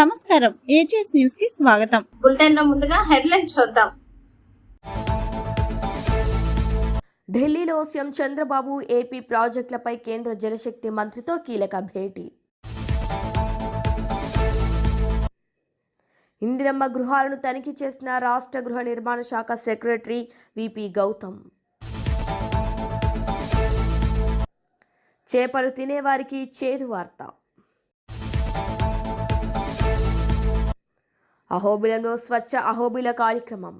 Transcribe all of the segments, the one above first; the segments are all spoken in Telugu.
నమస్కారం, ఏజెస్ న్యూస్ కి స్వాగతం. బులెటిన్ లో ముందుగా హెడ్లైన్స్ చూద్దాం. ఢిల్లీలో సీఎం చంద్రబాబు ఏపీ ప్రాజెక్టులపై కేంద్ర జలశక్తి మంత్రితో కీలక భేటీ. ఇందిరమ్మ గృహాలను తనిఖీ చేసిన రాష్ట్ర గృహ నిర్మాణ శాఖ సెక్రటరీ విపి గౌతమ్. చేపలు తినేవారికి చేదు వార్త. అహోబిలంలో స్వచ్ఛ అహోబిల కార్యక్రమం.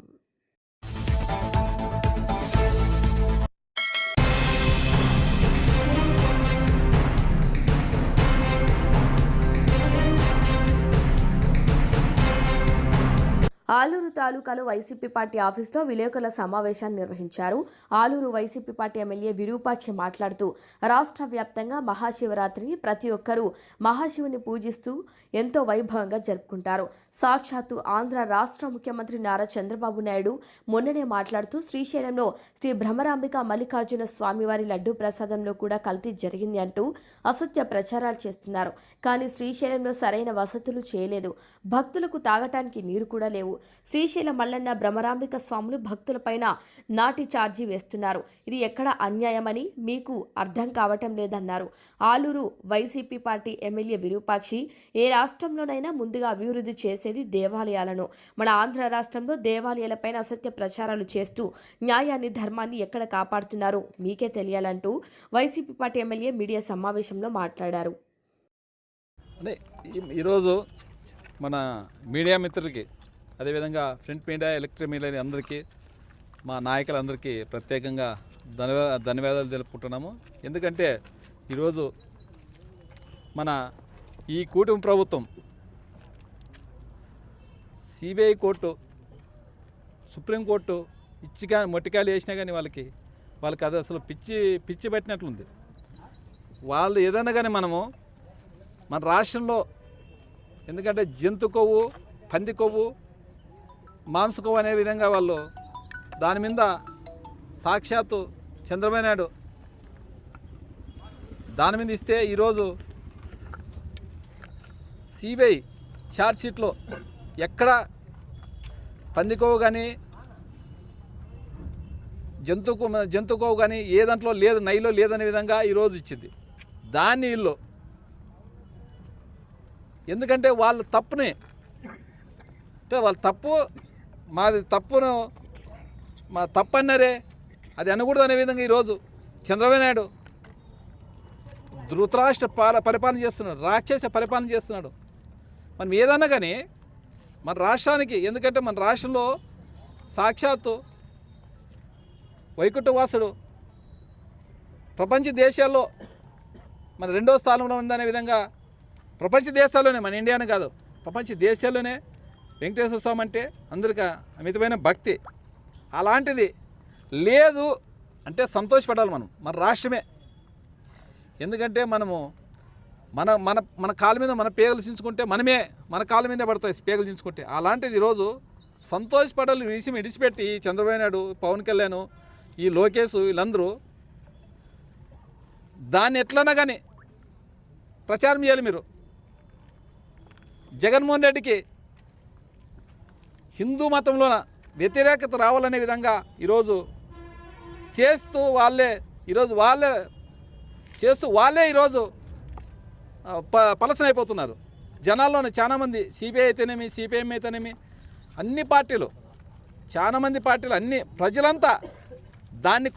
ఆలూరు తాలూకాలో వైసీపీ పార్టీ ఆఫీసులో విలేకరుల సమావేశాన్ని నిర్వహించారు. Aluru YCP party MLA Virupakshi మాట్లాడుతూ రాష్ట్ర వ్యాప్తంగా మహాశివరాత్రిని ప్రతి ఒక్కరూ మహాశివుని పూజిస్తూ ఎంతో వైభవంగా జరుపుకుంటారు. సాక్షాత్తు ఆంధ్ర రాష్ట్ర ముఖ్యమంత్రి నారా చంద్రబాబు నాయుడు మొన్ననే మాట్లాడుతూ శ్రీశైలంలో శ్రీ భ్రమరాంబిక మల్లికార్జున స్వామివారి లడ్డూ ప్రసాదంలో కూడా కల్తీ జరిగింది అంటూ అసత్య ప్రచారాలు చేస్తున్నారు. కానీ శ్రీశైలంలో సరైన వసతులు చేయలేదు. భక్తులకు తాగటానికి నీరు కూడా లేవు. శ్రీశైలం మల్లన్న భ్రమరాంబిక స్వాములు భక్తులపైన నాటి ఛార్జీ వేస్తున్నారు. ఇది ఎక్కడ అన్యాయమని మీకు అర్థం కావటం లేదన్నారు. Aluru YCP party MLA Virupakshi ఏ రాష్ట్రంలోనైనా ముందుగా అభివృద్ధి చేసేది దేవాలయాలను. మన ఆంధ్ర రాష్ట్రంలో దేవాలయాలపైన అసత్య ప్రచారాలు చేస్తూ న్యాయాన్ని ధర్మాన్ని ఎక్కడ కాపాడుతున్నారో మీకే తెలియాలంటూ వైసీపీ పార్టీ ఎమ్మెల్యే మీడియా సమావేశంలో మాట్లాడారు. ఈరోజు మన మీడియా మిత్రులకి, అదేవిధంగా ప్రింట్ మీడియా, ఎలక్ట్రిక్ మీడియా అందరికీ, మా నాయకులందరికీ ప్రత్యేకంగా ధన్యవాదాలు తెలుపుకుంటున్నాము. ఎందుకంటే ఈరోజు మన ఈ కూటమి ప్రభుత్వం సిబిఐ కోర్టు, సుప్రీంకోర్టు మొట్టికాయలు వేసినా కానీ వాళ్ళకి అది అసలు పిచ్చి పెట్టినట్లుంది. వాళ్ళు ఏదైనా కానీ మన రాష్ట్రంలో, ఎందుకంటే జంతు కొవ్వు, పంది కొవ్వు, మాంస కొవ్వు అనే విధంగా వాళ్ళు దాని మీద సాక్షాత్తు చంద్రబాబు నాయుడు దాని మీద ఇస్తే ఈరోజు సిబిఐ ఛార్జ్షీట్లో ఎక్కడ పంది కొవ్వు కానీ జంతు కొవ్వు కానీ ఏ దాంట్లో లేదు, నైలో లేదనే విధంగా ఈరోజు ఇచ్చింది. దాన్ని వీళ్ళు ఎందుకంటే వాళ్ళ తప్పుని, అంటే వాళ్ళ తప్పు మాది తప్పును మా తప్పు అన్నారే, అది అనకూడదు అనే విధంగా ఈరోజు చంద్రబాబు నాయుడు ధృతరాష్ట్ర పరిపాలన చేస్తున్నాడు, రాక్షస పరిపాలన చేస్తున్నాడు. మనం ఏదన్నా కానీ మన రాష్ట్రానికి, ఎందుకంటే మన రాష్ట్రంలో సాక్షాత్తు వైకుంఠవాసుడు ప్రపంచ దేశాల్లో మన 2వ స్థానంలో ఉందనే విధంగా, ప్రపంచ దేశాల్లోనే, మన ఇండియానే కాదు, ప్రపంచ దేశాల్లోనే వెంకటేశ్వర స్వామి అంటే అందరికీ అమితమైన భక్తి. అలాంటిది లేదు అంటే సంతోషపడాలి మన రాష్ట్రమే. ఎందుకంటే మనము మన కాళ్ళ మీద మన పేగలు చించుకుంటే మనమే మన కాళ్ళ మీదే పడతాయి పేగలు చించుకుంటే. అలాంటిది ఈరోజు సంతోషపడాలి విషయం ఇడిచిపెట్టి చంద్రబాబు నాయుడు, పవన్ కళ్యాణ్, ఈ లోకేష్ వీళ్ళందరూ దాన్ని ఎట్లన్నా కానీ ప్రచారం చేయాలి. మీరు జగన్మోహన్ రెడ్డికి హిందూ మతంలోన వ్యతిరేకత రావాలనే విధంగా ఈరోజు చేస్తూ వాళ్ళే ఈరోజు పలసనైపోతున్నారు. జనాల్లోనే చాలామంది, సిపిఐ అయితేనేమి, సిపిఎం అయితేనేమి, అన్ని పార్టీలు, చాలామంది పార్టీలు, అన్ని ప్రజలంతా దాన్ని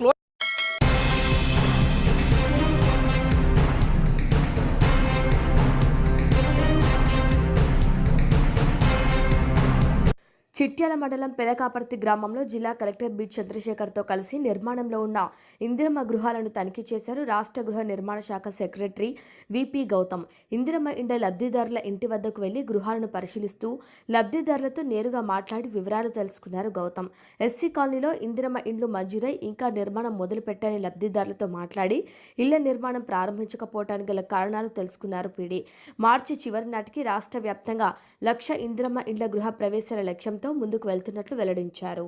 చిట్యాల మండలం పెదకాపర్తి గ్రామంలో జిల్లా కలెక్టర్ బి చంద్రశేఖర్తో కలిసి నిర్మాణంలో ఉన్న ఇందిరమ్మ గృహాలను తనిఖీ చేశారు రాష్ట్ర గృహ నిర్మాణ శాఖ సెక్రటరీ విపి గౌతమ్. ఇందిరమ్మ ఇండ్ల లబ్ధిదారుల ఇంటి వద్దకు వెళ్లి గృహాలను పరిశీలిస్తూ లబ్ధిదారులతో నేరుగా మాట్లాడి వివరాలు తెలుసుకున్నారు గౌతమ్. ఎస్సీ కాలనీలో ఇందిరమ్మ ఇండ్లు మంజూరై ఇంకా నిర్మాణం మొదలుపెట్టని లబ్ధిదారులతో మాట్లాడి ఇళ్ల నిర్మాణం ప్రారంభించకపోవటానికి గల కారణాలు తెలుసుకున్నారు పీడీ. మార్చి చివరి నాటికి రాష్ట్ర వ్యాప్తంగా 1,00,000 ఇందిరమ్మ ఇండ్ల గృహ ప్రవేశాల లక్ష్యంతో ముందుకు వెళ్తున్నట్లు వెల్లడించారు.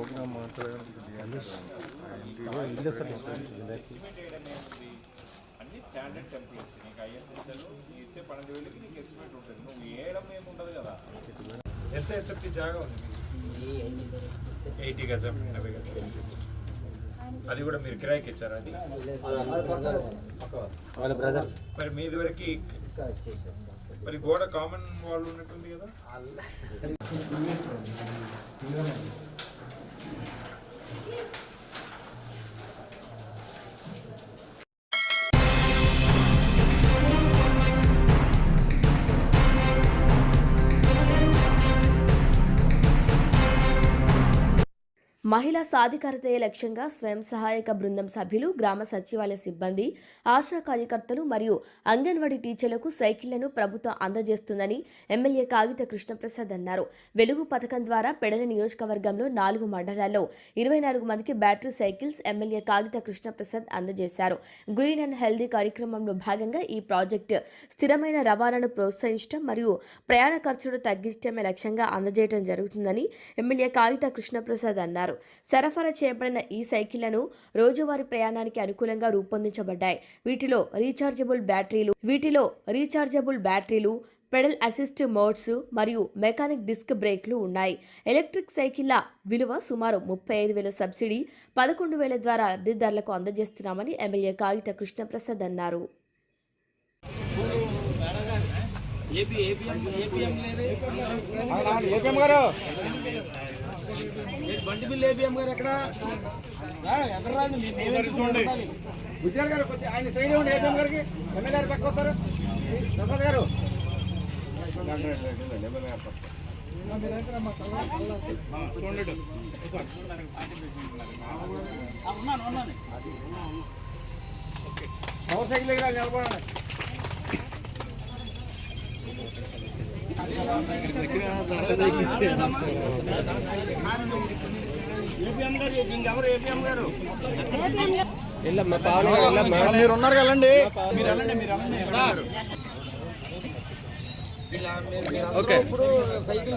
ప్రోగ్రామ్ అన్ని స్టాండర్డ్ టెంప్లెట్స్ నీకు ఐఎస్ఎస్ఎల్ నీకు ఇచ్చే 12,000కి నీకు ఎస్టిమేట్ ఉంటుంది. నువ్వు వేయడం ఏమి ఉండదు కదా. ఎంత ఎస్ఎఫ్టీ జాగా ఉంది మీకు? 80 గజం 90 గజం. అది కూడా మీరు కిరాయికి ఇచ్చారా? అది మరి మీది వరకు మరి గోడ కామన్ వాళ్ళు ఉన్నట్టుంది కదా. మహిళా సాధికారతయే లక్ష్యంగా స్వయం సహాయక బృందం సభ్యులు, గ్రామ సచివాలయ సిబ్బంది, ఆశా కార్యకర్తలు మరియు అంగన్వాడీ టీచర్లకు సైకిళ్లను ప్రభుత్వం అందజేస్తుందని ఎమ్మెల్యే కాగిత కృష్ణప్రసాద్ అన్నారు. వెలుగు పథకం ద్వారా పెడన నియోజకవర్గంలో 4 మండలాల్లో 24 మందికి బ్యాటరీ సైకిల్స్ ఎమ్మెల్యే కాగిత కృష్ణప్రసాద్ అందజేశారు. గ్రీన్ అండ్ హెల్దీ కార్యక్రమంలో భాగంగా ఈ ప్రాజెక్టు స్థిరమైన రవాణాను ప్రోత్సహించడం మరియు ప్రయాణ ఖర్చును తగ్గించడమే లక్ష్యంగా అందజేయడం జరుగుతుందని ఎమ్మెల్యే కాగిత కృష్ణప్రసాద్ అన్నారు. సరఫరా చేయబడిన ఈ సైకిళ్లను రోజువారీ ప్రయాణానికి అనుకూలంగా రూపొందించబడ్డాయి. వీటిలో రీచార్జబుల్ బ్యాటరీలు, పెడల్ అసిస్ట్ మోడ్స్ మరియు మెకానిక్ డిస్క్ బ్రేక్లు ఉన్నాయి. ఎలక్ట్రిక్ సైకిళ్ల విలువ సుమారు 35,000 సబ్సిడీ 11,000 ద్వారా లబ్ధిదారులకు అందజేస్తున్నామని ఎమ్మెల్యే కాగిత కృష్ణప్రసాద్ అన్నారు. బండి బిల్లు ఏపీఎం గారు ఎక్కడ గుజరాత్ గారు ఆయన సైడ్ ఇవ్వండి. ఏపీఎం గారికి ఎమ్మెల్యే గారు పక్క వస్తారు. ప్రసాద్ గారు ఉన్నాను. పవర్ సైకిల్ దగ్గర నిలబడండి. మీరు ఉన్నారు కదండి. ఓకే సైకిల్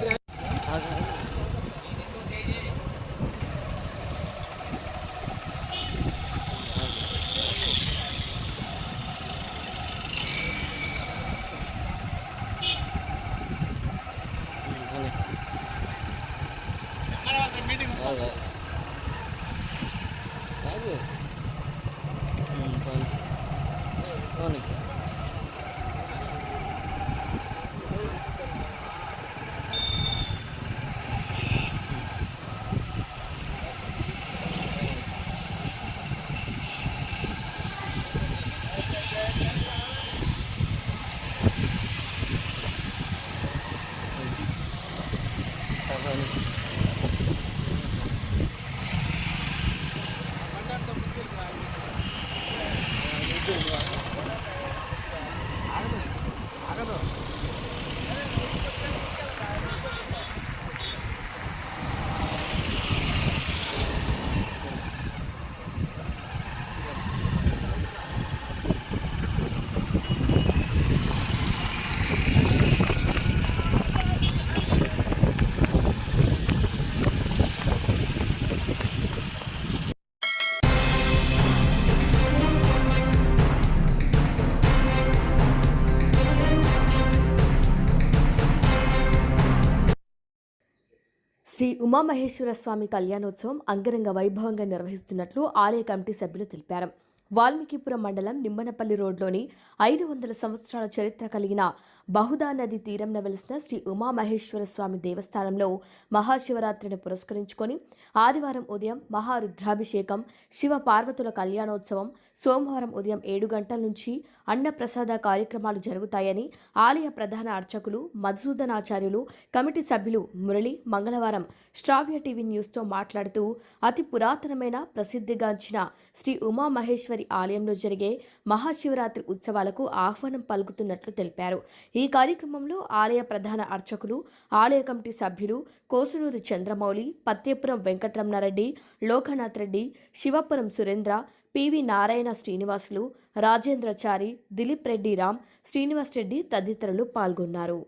శ్రీ ఉమామహేశ్వర స్వామి కళ్యాణోత్సవం అంగరంగ వైభవంగా నిర్వహిస్తున్నట్లు ఆలయ కమిటీ సభ్యులు తెలిపారు. వాల్మీకిపురం మండలం నిమ్మనపల్లి రోడ్లోని 500 సంవత్సరాల చరిత్ర కలిగిన బహుదా నది తీరంలో వెలిసిన శ్రీ ఉమామహేశ్వర స్వామి దేవస్థానంలో మహాశివరాత్రిని పురస్కరించుకొని ఆదివారం ఉదయం మహారుద్రాభిషేకం, శివ పార్వతుల కళ్యాణోత్సవం, సోమవారం ఉదయం 7 గంటల నుంచి అన్నప్రసాద కార్యక్రమాలు జరుగుతాయని ఆలయ ప్రధాన అర్చకులు మధుసూదనాచార్యులు, కమిటీ సభ్యులు మురళి మంగళవారం శ్రావ్య టీవీ న్యూస్తో మాట్లాడుతూ అతి పురాతనమైన ప్రసిద్ధిగాంచిన శ్రీ ఉమామహేశ్వరి ఆలయంలో జరిగే మహాశివరాత్రి ఉత్సవాలకు ఆహ్వానం పలుకుతున్నట్లు తెలిపారు. ఈ కార్యక్రమంలో ఆలయ ప్రధాన అర్చకులు, ఆలయ కమిటీ సభ్యులు కోసునూరి చంద్రమౌళి, పత్యపురం వెంకటరమణారెడ్డి, లోకనాథ్ రెడ్డి, శివపురం సురేంద్ర, పివి నారాయణ శ్రీనివాసులు, రాజేంద్రచారి, దిలీప్ రెడ్డి, రామ్ శ్రీనివాస్ రెడ్డి తదితరులు పాల్గొన్నారు.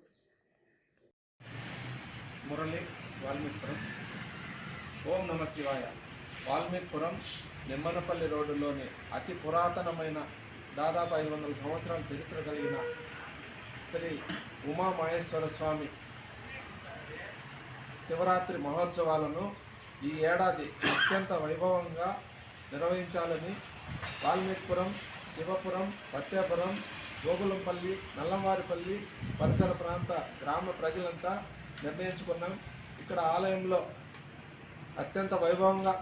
మురళి వాల్మీకిపురం ఓం నమ శివాయ. వాల్మీకిపురం నిమ్మనపల్లి రోడ్డులోని అతి పురాతనమైన దాదాపు 500 సంవత్సరాల చరిత్ర కలిగిన శ్రీ ఉమామహేశ్వర స్వామి శివరాత్రి మహోత్సవాలను ఈ ఏడాది అత్యంత వైభవంగా నిర్వహించాలని వాల్మీకిపురం, శివపురం, పత్యాపురం, గోగులంపల్లి, నల్లంవారిపల్లి పరిసర ప్రాంత గ్రామ ప్రజలంతా నిర్ణయించుకున్నాం. ఇక్కడ ఆలయంలో అత్యంత వైభవంగా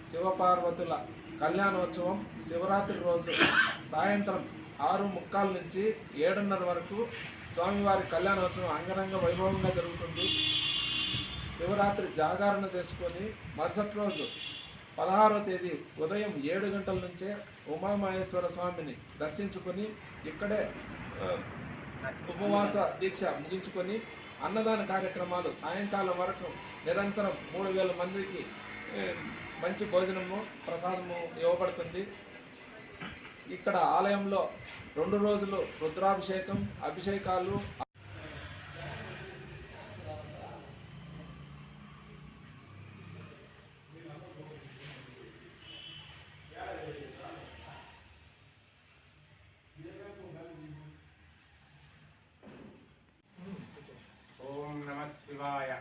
శివపార్వతుల కళ్యాణోత్సవం శివరాత్రి రోజు సాయంత్రం 6:45 నుంచి 7:30 వరకు స్వామివారి కళ్యాణోత్సవం అంగరంగ వైభవంగా జరుగుతుంది. శివరాత్రి జాగరణ చేసుకొని మరుసటి రోజు 16వ తేదీ ఉదయం 7 గంటల నుంచే ఉమామహేశ్వర స్వామిని దర్శించుకొని ఇక్కడే ఉపవాస దీక్ష ముగించుకొని అన్నదాన కార్యక్రమాలు సాయంకాలం వరకు నిరంతరం 3000 మందికి మంచి భోజనము ప్రసాదము ఇవ్వబడుతుంది. ఇక్కడ ఆలయంలో 2 రోజులు రుద్రాభిషేకం, అభిషేకాలు, ఓం నమ శివాయ.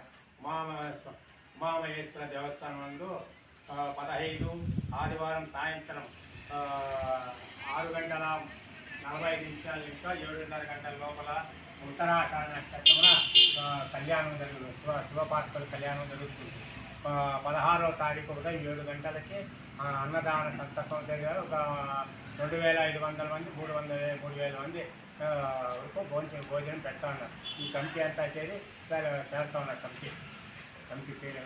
ఉమామహేశ్వర దేవస్థానం నందు 15 ఆదివారం సాయంత్రం 6:45 నుంచి 7:30 గంటల లోపల ఉత్తరాషాఢ నక్షత్రమున కళ్యాణం జరుగుతుంది. శివపార్వతుల కళ్యాణం జరుగుతుంది. 16వ తారీఖు ఉదయం 7 గంటలకి అన్నదాన సంతర్పణ జరిగారు. ఒక 2500 మంది 3,000 మంది వరకు భోజనం పెడతా ఉన్నారు. ఈ కమిటీ అంతా చేరి చేస్తూ ఉన్నారు. కమిటీ పేరు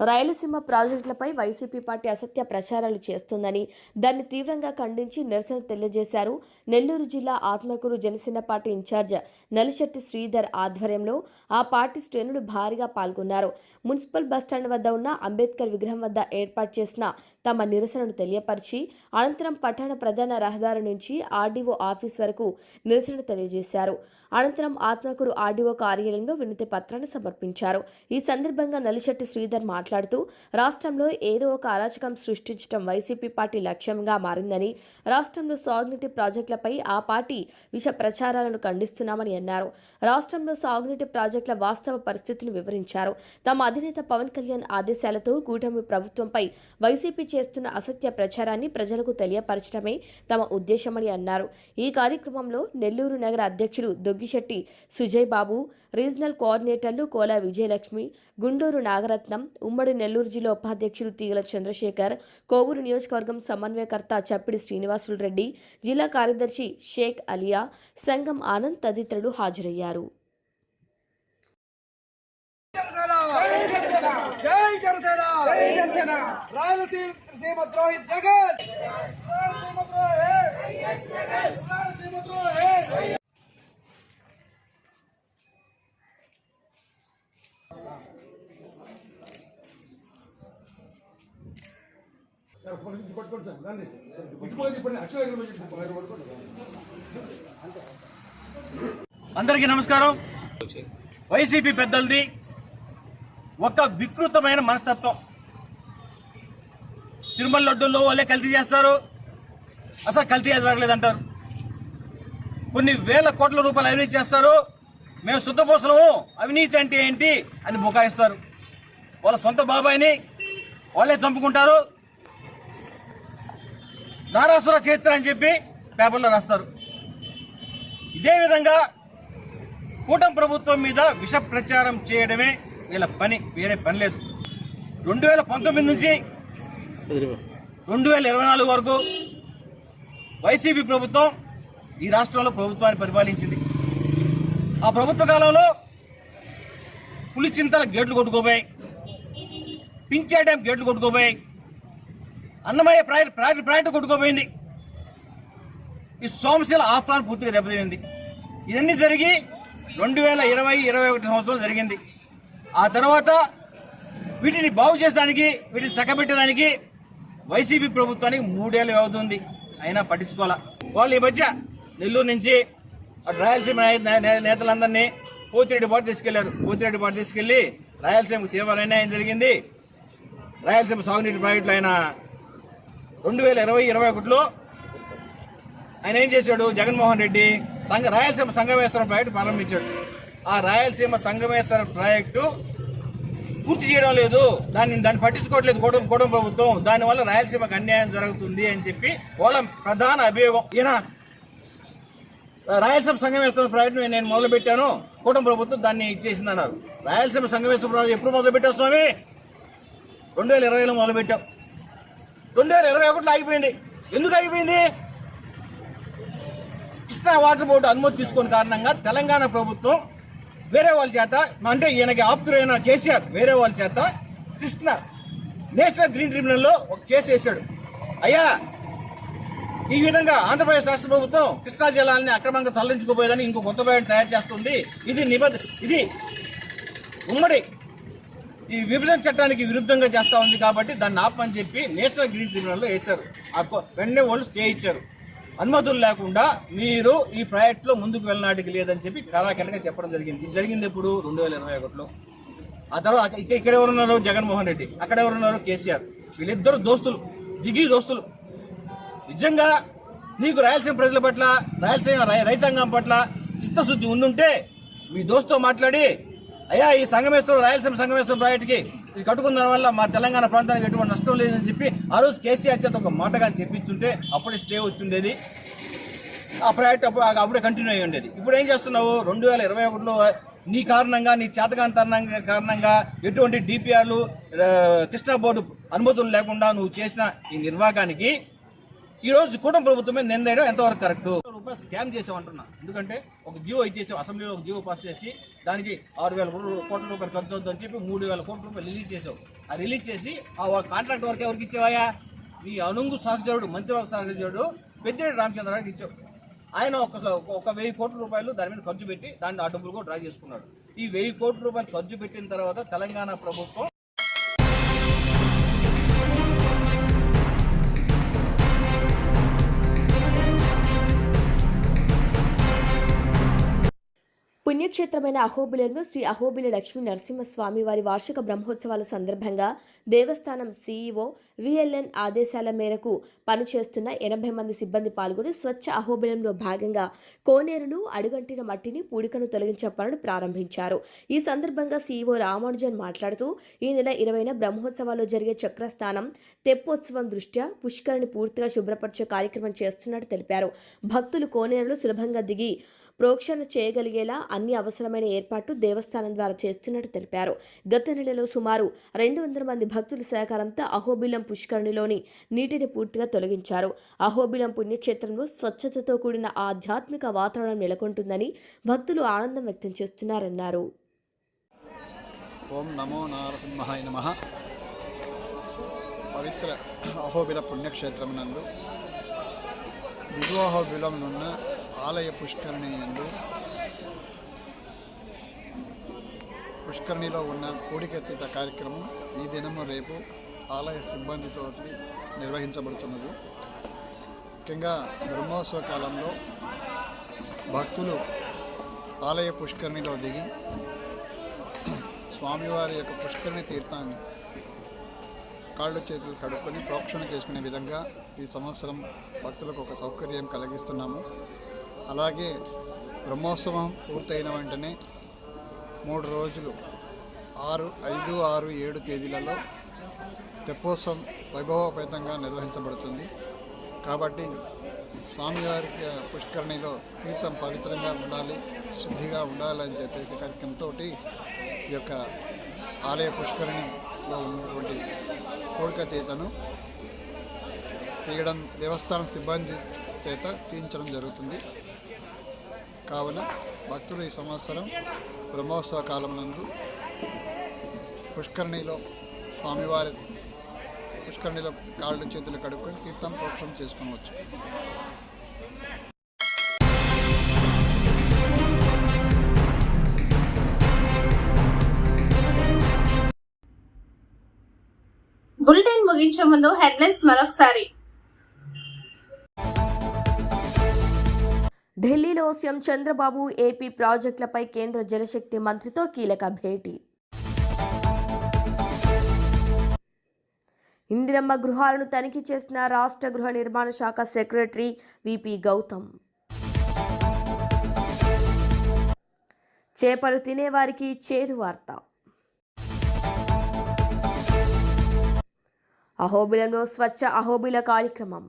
రాయలసీమ ప్రాజెక్టులపై వైసీపీ పార్టీ అసత్య ప్రచారాలు చేస్తోందని దాన్ని తీవ్రంగా ఖండించి నిరసన తెలియజేశారు. నెల్లూరు జిల్లా ఆత్మకూరు జనసేన పార్టీ ఇన్ఛార్జ్ నలిశెట్టి శ్రీధర్ ఆధ్వర్యంలో ఆ పార్టీ శ్రేణులు భారీగా పాల్గొన్నారు. మున్సిపల్ బస్టాండ్ వద్ద ఉన్న అంబేద్కర్ విగ్రహం వద్ద ఏర్పాటు చేసిన తమ నిరసనను తెలియపరిచి అనంతరం పట్టణ ప్రధాన రహదారి నుంచి ఆర్డీఓ ఆఫీస్ వరకు నిరసన తెలియజేశారు. అనంతరం ఆత్మకూరు ఆర్డీఓ కార్యాలయంలో వినతి పత్రాన్ని సమర్పించారు. ఈ సందర్భంగా నలిశెట్టి శ్రీధర్ మాట్లాడుతూ రాష్ట్రంలో ఏదో ఒక అరాచకం సృష్టించడం వైసీపీ పార్టీ లక్ష్యంగా మారిందని, రాష్ట్రంలో సాగునీటి ప్రాజెక్టులపై ఆ పార్టీ విష ప్రచారాలను ఖండిస్తున్నామని అన్నారు. రాష్ట్రంలో సాగునీటి ప్రాజెక్టుల వాస్తవ పరిస్థితిని వివరించారు. తమ అధినేత పవన్ కళ్యాణ్ ఆదేశాలతో కూటమి ప్రభుత్వంపై వైసీపీ చేస్తున్న అసత్య ప్రచారాన్ని ప్రజలకు తెలియపరచడమే తమ ఉద్దేశమని అన్నారు. ఈ కార్యక్రమంలో నెల్లూరు నగర అధ్యక్షులు దొగ్గిశెట్టి సుజయ్ బాబు, రీజనల్ కోఆర్డినేటర్లు కోలా విజయలక్ష్మి, గుండూరు నాగరత్నం, ఉమ్మడి నెల్లూరు జిల్లా ఉపాధ్యక్షులు తీగల చంద్రశేఖర్, కోవూరు నియోజకవర్గం సమన్వయకర్త చప్పిడి శ్రీనివాసులు రెడ్డి, జిల్లా కార్యదర్శి షేక్ అలియా, సంగం ఆనంద్ తదితరులు హాజరయ్యారు. అందరికీ నమస్కారం. వైసీపీ పెద్దలది ఒక వికృతమైన మనస్తత్వం. తిరుమల లడ్డూల్లో వాళ్ళే కల్తీ చేస్తారు, అసలు కల్తీ జరగలేదంటారు. కొన్ని వేల కోట్ల రూపాయలు అవినీతి చేస్తారు. మేము శుద్ధపోసలము, అవినీతి అంటే ఏంటి అని బుకాయిస్తారు. వాళ్ళ సొంత బాబాయిని వాళ్ళే చంపుకుంటారు. నారాసుర చరిత్ర అని చెప్పి పేపర్లో రాస్తారు. ఇదే విధంగా కూటమి ప్రభుత్వం మీద విష ప్రచారం చేయడమే వీళ్ళ పని, వేరే పని లేదు. 2019 నుంచి 2024 వరకు వైసీపీ ప్రభుత్వం ఈ రాష్ట్రంలో ప్రభుత్వాన్ని పరిపాలించింది. ఆ ప్రభుత్వ కాలంలో పులిచింతల గేట్లు కొట్టుకోపోయాయి, పించే డ్యాం గేట్లు కొట్టుకోపోయాయి, అన్నమయ్య ప్రాజెక్టు కొట్టుకోపోయింది. ఈ సోమశిల ఆఫ్రాన్ పూర్తిగా దెబ్బతింది. ఇవన్నీ జరిగి 2020-21 సంవత్సరం జరిగింది. ఆ తర్వాత వీటిని బాగు చేసడానికి, వీటిని చక్కబెట్టడానికి వైసీపీ ప్రభుత్వానికి 3 ఏళ్ళు అవుతుంది, అయినా పట్టించుకోవాలా. వాళ్ళు ఈ మధ్య నెల్లూరు నుంచి అటు రాయలసీమ నేతలందరినీ పోతిరెడ్డిపాటు తీసుకెళ్లారు. పోతిరెడ్డిపాటు తీసుకెళ్లి రాయలసీమకు తీవ్ర అన్యాయం జరిగింది. రాయలసీమ సాగునీటి ప్రాజెక్టులు ఆయన 2020-21లో ఆయన ఏం చేశాడు? జగన్మోహన్ రెడ్డి రాయలసీమ సంగమేశ్వరం ప్రాజెక్టు ప్రారంభించాడు. ఆ రాయలసీమ సంగమేశ్వరం ప్రాజెక్టు పూర్తి చేయడం లేదు, దాన్ని పట్టించుకోవట్లేదు కూటమి ప్రభుత్వం. దానివల్ల రాయలసీమకు అన్యాయం జరుగుతుంది అని చెప్పి వాళ్ళ ప్రధాన అభియోగం. ఈయన రాయలసీమ సంగమేశ్వరం ప్రాజెక్టు నేను మొదలు పెట్టాను, కూటమి ప్రభుత్వం దాన్ని ఇచ్చేసింది అన్నారు. రాయలసీమ సంగమేశ్వరం ప్రాజెక్టు ఎప్పుడు మొదలు పెట్టావు స్వామి? 2020లో మొదలు పెట్టాం. 2021లో ఆగిపోయింది. ఎందుకు ఆగిపోయింది? కృష్ణా వాటర్ బోర్డు అనుమతి తీసుకున్న కారణంగా తెలంగాణ ప్రభుత్వం వేరే వాళ్ళ చేత, అంటే ఈయనకి ఆప్తులైన కేసీఆర్ వేరే వాళ్ళ చేత కృష్ణ నేషనల్ గ్రీన్ ట్రిబ్యునల్లో ఒక కేసు వేశాడు. అయ్యా, ఈ విధంగా ఆంధ్రప్రదేశ్ రాష్ట్ర ప్రభుత్వం కృష్ణా జలాన్ని అక్రమంగా తరలించుకోపోయేదని ఇంకో కొత్త ప్రాజెక్టు తయారు చేస్తుంది. ఇది ఉమ్మడి ఈ విభజన చట్టానికి విరుద్ధంగా చేస్తా ఉంది కాబట్టి దాన్ని ఆపమని చెప్పి నేషనల్ గ్రీన్ ట్రిబ్యునల్లో వేశారు. వెంటనే వాళ్ళు స్టే ఇచ్చారు. అనుమతులు లేకుండా మీరు ఈ ప్రాజెక్టులో ముందుకు వెళ్ళనాటికి లేదని చెప్పి కరాఖండగా చెప్పడం జరిగింది. ఇది జరిగింది ఎప్పుడు? 2021లో. ఆ తర్వాత ఇక్కడ ఎవరున్నారు? జగన్మోహన్ రెడ్డి. అక్కడ ఎవరున్నారు? కేసీఆర్. వీళ్ళిద్దరు దోస్తులు, జిగి దోస్తులు. నిజంగా నీకు రాయలసీమ ప్రజల పట్ల, రాయలసీమ రైతాంగం పట్ల చిత్తశుద్ధి ఉండుంటే మీ దోస్తుతో మాట్లాడి, అయ్యా ఈ రాయలసీమ సంగమేశ్వరం ప్రాజెక్టుకి ఇది కట్టుకున్న దాని వల్ల మా తెలంగాణ ప్రాంతానికి ఎటువంటి నష్టం లేదని చెప్పి ఆ రోజు కేసీఆర్ చేత ఒక మాటగా చెప్పించుంటే అప్పుడే స్టే వచ్చిండేది. ఆ ప్రాజెక్ట్ అప్పుడే కంటిన్యూ అయ్యి ఉండేది. ఇప్పుడు ఏం చేస్తున్నావు? 2021లో నీ కారణంగా, నీ చేతకాంత కారణంగా ఎటువంటి డిపిఆర్లు, కృష్ణా బోర్డు అనుమతులు లేకుండా నువ్వు చేసిన ఈ నిర్వాహానికి ఈ రోజు కూటమి ప్రభుత్వమే నిందేయడం ఎంతవరకు కరెక్ట్? రూపాయలు స్కామ్ చేసామంటున్నా. ఎందుకంటే ఒక జీవో ఇచ్చేసాం, అసెంబ్లీలో ఒక జీవో పాస్ చేసి దానికి 6,000 కోట్ల రూపాయలు ఖర్చు అవుతుందని చెప్పి 3,000 కోట్ల రూపాయలు రిలీజ్ చేసావు. ఆ రిలీజ్ చేసి ఆ కాంట్రాక్ట్ వరకు ఎవరికి ఇచ్చేవాయా? నీ అనుంగు సహచరుడు, మంత్రివర్గ సహచరుడు పెద్దిరెడ్డి రామచంద్రరావుకి ఇచ్చావు. ఆయన ఒక 1,000 కోట్ల రూపాయలు దాని మీద ఖర్చు పెట్టి దాన్ని ఆ డబ్బులు కూడా డ్రా చేసుకున్నాడు. ఈ 1,000 కోట్ల రూపాయలు ఖర్చు పెట్టిన తర్వాత తెలంగాణ ప్రభుత్వం పుణ్యక్షేత్రమైన అహోబిలంలో శ్రీ అహోబిల లక్ష్మీ నరసింహస్వామి వారి వార్షిక బ్రహ్మోత్సవాల సందర్భంగా దేవస్థానం సీఈఓ విఎల్ఎన్ ఆదేశాల మేరకు పనిచేస్తున్న 80 మంది సిబ్బంది పాల్గొని స్వచ్ఛ అహోబిలంలో భాగంగా కోనేరులు, అడుగంటిన మట్టిని, పూడికను తొలగించే పనులు ప్రారంభించారు. ఈ సందర్భంగా సీఈఓ రామానుజన్ మాట్లాడుతూ, ఈ నెల 20న బ్రహ్మోత్సవాల్లో జరిగే చక్రస్నానం, తెప్పోత్సవం దృష్ట్యా పుష్కరిని పూర్తిగా శుభ్రపరిచే కార్యక్రమం చేస్తున్నట్టు తెలిపారు. భక్తులు కోనేరులు సులభంగా దిగి ప్రోక్షణ చేయగలిగేలా అన్ని అవసరమైన ఏర్పాట్లు దేవస్థానం ద్వారా చేస్తున్నట్టు తెలిపారు. గత నెలలో సుమారు 200 మంది భక్తుల సహకారంతో అహోబిలం పుష్కరిణిలోని నీటిని పూర్తిగా తొలగించారు. అహోబిలం పుణ్యక్షేత్రంలో స్వచ్ఛతతో కూడిన ఆధ్యాత్మిక వాతావరణం నెలకొంటుందని భక్తులు ఆనందం వ్యక్తం చేస్తున్నారన్నారు. ఓం నమో నారసింహాయ నమః. పవిత్ర అహోబిల పుణ్యక్షేత్రం నందు దిగువహోబిలంనున్న ఆలయ పుష్కరిణి నందు పుష్కరిణిలో ఉన్న పూడికెత్తిత కార్యక్రమం ఈ దినము రేపు ఆలయ సిబ్బందితో నిర్వహించబడుతున్నది. ముఖ్యంగా బ్రహ్మోత్సవ కాలంలో భక్తులు ఆలయ పుష్కరిణిలో దిగి స్వామివారి యొక్క పుష్కరిణి తీర్థాన్ని కాళ్ళు చేతులు కడుక్కొని ప్రోక్షణ చేసుకునే విధంగా ఈ సంవత్సరం భక్తులకు ఒక సౌకర్యం కలిగిస్తున్నాము. అలాగే బ్రహ్మోత్సవం పూర్తయిన వెంటనే 3 రోజులు 5, 6, 7 తేదీలలో తెప్పోత్సవం వైభవోపేతంగా నిర్వహించబడుతుంది. కాబట్టి స్వామివారికి పుష్కరిణిలో తీర్థం పవిత్రంగా ఉండాలి, శుద్ధిగా ఉండాలని చెప్పేసి కార్యక్రమంతో ఈ యొక్క ఆలయ పుష్కరిణిలో ఉన్నటువంటి కోరిక తీతను తీయడం దేవస్థానం సిబ్బంది చేత తీయించడం జరుగుతుంది. కావున భక్తులు ఈ సంవత్సరం బ్రహ్మోత్సవ కాలం నందు పుష్కరిణిలో స్వామివారి పుష్కరిణిలో కాళ్ళు చేతులు కడుక్కొని తీర్థం ప్రోక్షణం చేసుకోవచ్చు. బులెటిన్ ముగించే ముందు హెడ్లైన్స్ మరొకసారి. ఢిల్లీలో సీఎం చంద్రబాబు ఏపీ ప్రాజెక్టులపై కేంద్ర జలశక్తి మంత్రితో కీలక భేటీ. ఇందిరమ్మ గృహాలను తనిఖీ చేసిన రాష్ట్ర గృహ నిర్మాణ శాఖ సెక్రటరీ విపి గౌతమ్. చేపలు తినేవారికి చేదు వార్త. అహోబిలంలో స్వచ్ఛ అహోబిల కార్యక్రమం.